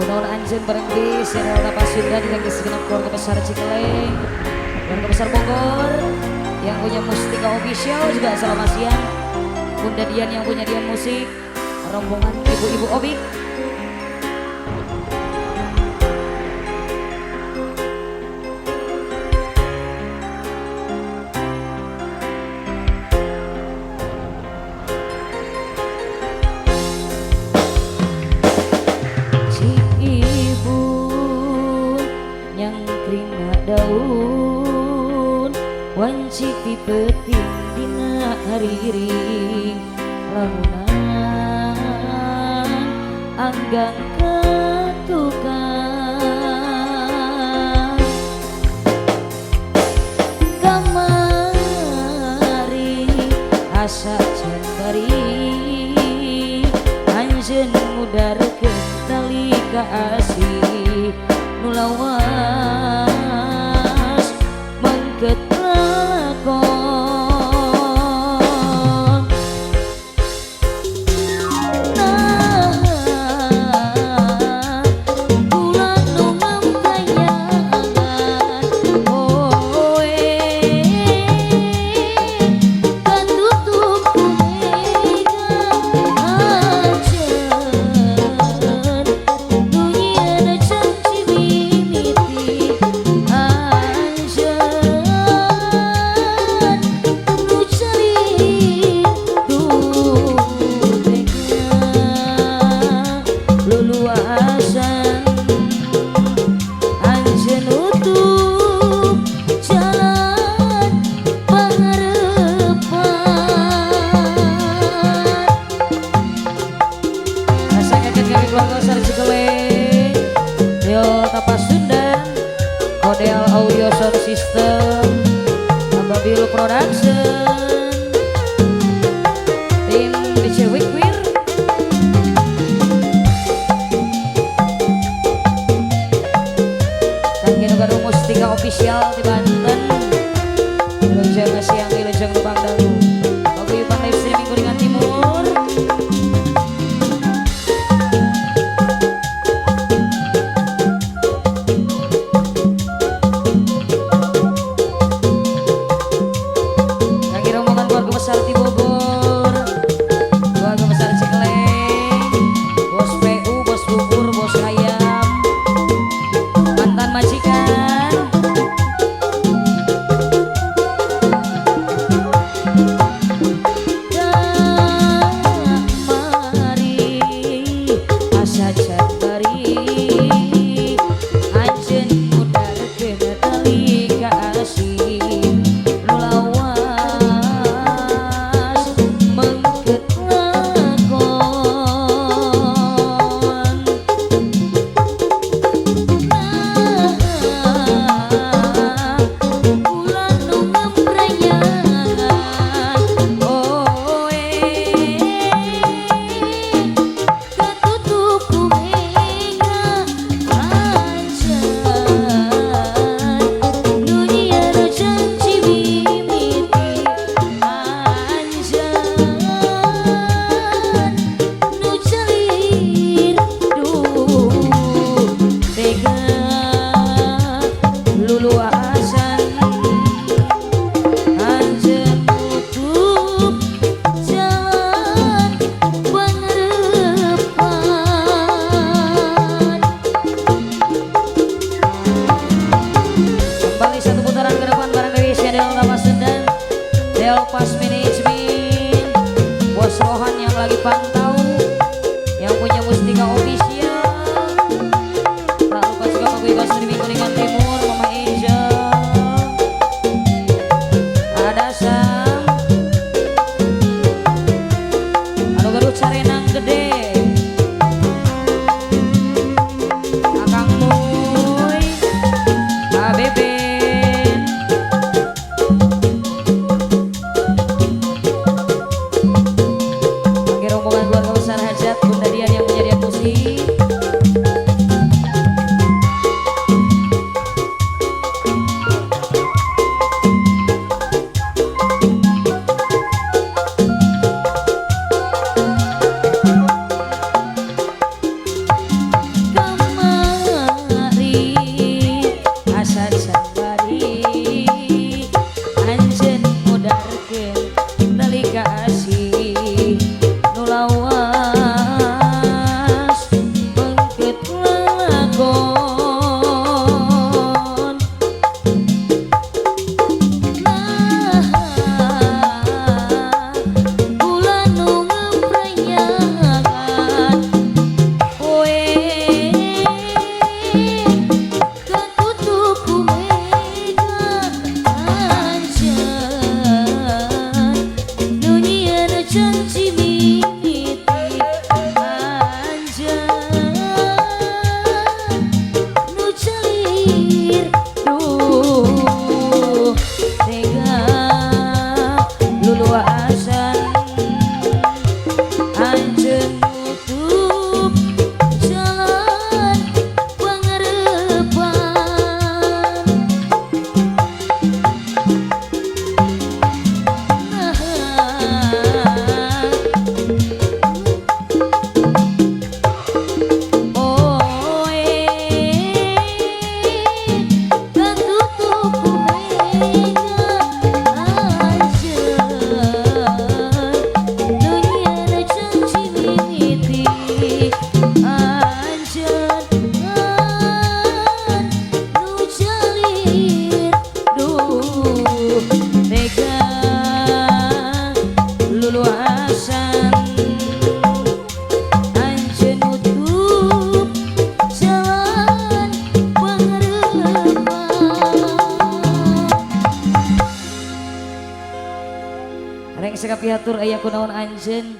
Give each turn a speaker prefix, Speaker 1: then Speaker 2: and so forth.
Speaker 1: Kunaon anjeun bareng di serial Tapasunda dengan segenap keluarga besar Cikeleng, keluarga besar Bogor yang punya Mustika Official juga selamat siang. Bunda Dian yang punya Dian Musik, rombongan ibu-ibu Obik. Daun wanci peting dina hariri lamunan anggang ketukan kamari asa cembari anjeun mudarkeun tali kasih nulawan ketelakon nah bulan nu ngemptayangan oe katutup kumega anjeun dunia na janji mimiti keluarga besar Cikeleng, Rio Tapasunda, Model Audio Sound System, Ababil Production, tim DJ Wikwir, dan Gino Mustika Official di Banten, Wilujeng Siang, Wilujeng Lubang Dalu, Paguyuban Live Streaming Kuningan Timur. Besar di Bogor, keluarga besar Cikeleng, bos PU, bos bubur, bos ayam, mantan majikan, kamari asa cembari anjeun mudarkeun tali kasih Pas manajemen bos Rohan yang lagi pantau yang punya Mustika Official, tak lupa juga Paguyuban Streaming Kuningan Timur, Mama Angel, ada Sam anu Garut Carenang Gede, Akang Muy, ABB keluarga besar Hajat, Bunda Dian yang punya Dian Musik. Kamari batur aya kunaon anjeun.